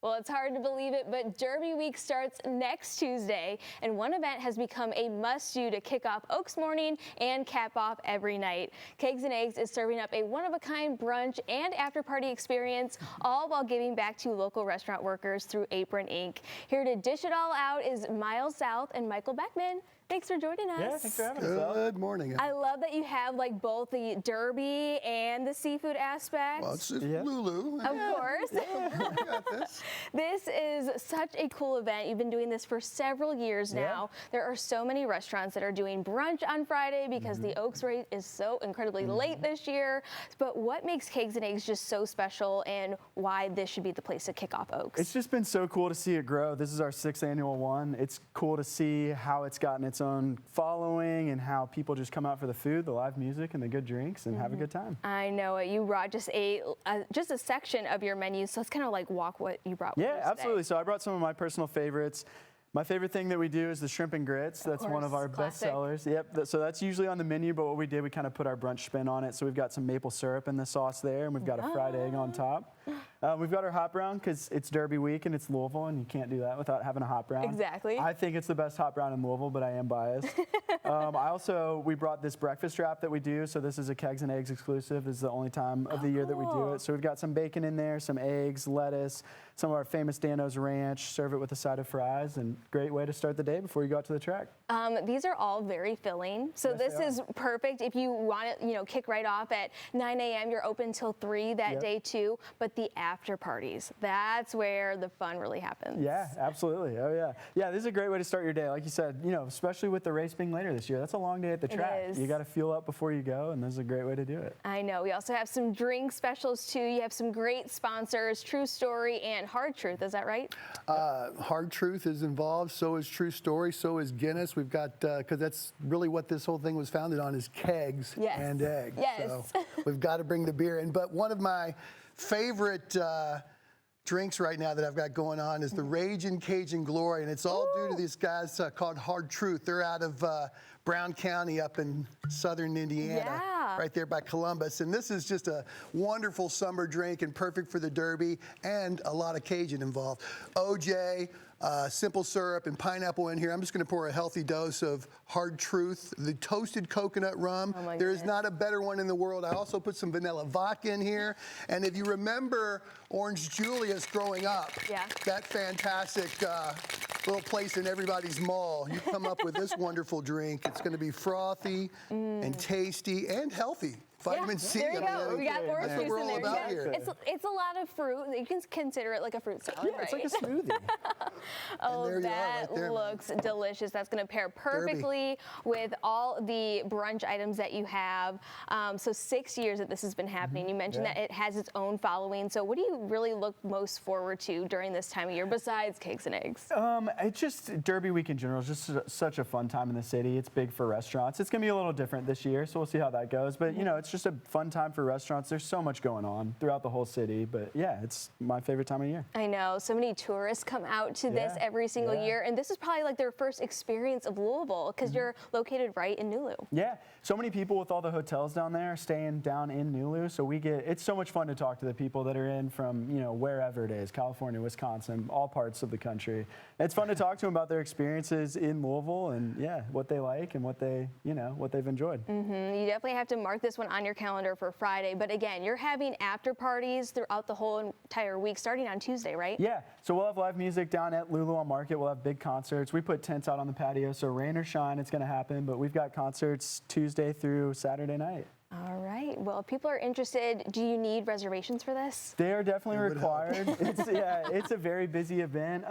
Well, it's hard to believe it, but Derby Week starts next Tuesday, and one event has become a must-do to kick off Oaks morning and cap off every night. Kegs and Eggs is serving up a one-of-a-kind brunch and after-party experience, all while giving back to local restaurant workers through Apron Inc. Here to dish it all out is Miles South and Michael Beckman. Thanks for joining us. Yeah, thanks for having us. Good morning. I love that you have like both the Derby and the seafood aspect. Well, it's just Lulu. Of course. We got this. This is such a cool event. You've been doing this for several years now. There are so many restaurants that are doing brunch on Friday because the Oaks race is so incredibly late this year. But what makes Kegs and Eggs just so special, and why this should be the place to kick off Oaks? It's just been so cool to see it grow. This is our 6th annual one. It's cool to see how it's gotten its own following and how people just come out for the food, the live music, and the good drinks and have a good time. I know it. You brought just a section of your menu, so let's kind of like walk what you brought with you today. Absolutely. So I brought some of my personal favorites. My favorite thing that we do is the shrimp and grits. That's one of our best sellers. Yep. So that's usually on the menu, but what we did, we kind of put our brunch spin on it. So we've got some maple syrup in the sauce there, and we've got a fried egg on top. We've got our hot brown because it's Derby week and it's Louisville, and you can't do that without having a hot brown. Exactly. I think it's the best hot brown in Louisville, but I am biased. We brought this breakfast wrap that we do. So this is a Kegs and Eggs exclusive. This is the only time of the year that we do it. So we've got some bacon in there, some eggs, lettuce, some of our famous Dano's ranch. Serve it with a side of fries, and great way to start the day before you go out to the track. These are all very filling. So Yes, this is perfect if you want to, kick right off at 9 a.m. You're open till 3 that day too. But the after parties, that's where the fun really happens. Yeah, absolutely. Oh yeah. Yeah, this is a great way to start your day. Like you said, especially with the race being later this year, that's a long day at the track. It is. You got to fuel up before you go, and this is a great way to do it. I know. We also have some drink specials too. You have some great sponsors, True Story and Hard Truth. Is that right? Hard Truth is involved. So is True Story. So is Guinness. We've got, because that's really what this whole thing was founded on, is Kegs and Eggs. Yes. So we've got to bring the beer in. But one of my favorite drinks right now that I've got going on is the Ragin' Cajun Glory, and it's all due to these guys called Hard Truth. They're out of Brown County up in southern Indiana, right there by Columbus. And this is just a wonderful summer drink and perfect for the Derby, and a lot of Cajun involved. OJ, simple syrup, and pineapple in here. I'm just going to pour a healthy dose of Hard Truth, the toasted coconut rum. There is not a better one in the world. I also put some vanilla vodka in here. And if you remember Orange Julius growing up, that fantastic little place in everybody's mall, you come up with this wonderful drink. It's going to be frothy and tasty and healthy. Vitamin C. There you go. We got orange juice in there. Here. It's a lot of fruit. You can consider it like a fruit salad, right? It's like a smoothie. Oh, that looks delicious. That's going to pair perfectly with all the brunch items that you have. So 6 years that this has been happening. You mentioned that it has its own following. So what do you really look most forward to during this time of year besides Kegs and Eggs? It's just Derby week in general is just such a fun time in the city. It's big for restaurants. It's going to be a little different this year, so we'll see how that goes. But, it's just a fun time for restaurants. There's so much going on throughout the whole city. But, yeah, it's my favorite time of year. I know. So many tourists come out to this every single year. And this is probably like their first experience of Louisville because you're located right in Nulu. Yeah. So many people with all the hotels down there staying down in Nulu. So it's so much fun to talk to the people that are in from, wherever it is, California, Wisconsin, all parts of the country. It's fun to talk to them about their experiences in Louisville and, what they like and what they've enjoyed. You definitely have to mark this one on your calendar for Friday. But again, you're having after parties throughout the whole entire week, starting on Tuesday, right? Yeah. So we'll have live music down at Lulu on Market. We'll have big concerts. We put tents out on the patio, so rain or shine, it's going to happen. But we've got concerts Tuesday through Saturday night. All right. Well, if people are interested, do you need reservations for this? They are definitely required. It's a very busy event.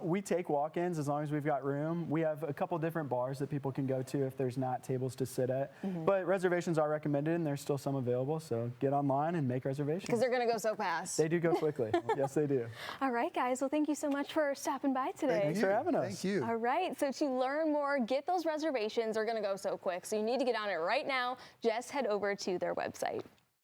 We take walk-ins as long as we've got room. We have a couple different bars that people can go to if there's not tables to sit at. But reservations are recommended, and there's still some available. So get online and make reservations. Because they're going to go so fast. They do go quickly. Yes, they do. All right, guys. Well, thank you so much for stopping by today. Thanks for having us. Thank you. All right. So to learn more, get those reservations. They're going to go so quick. So you need to get on it right now. Just head over to their website.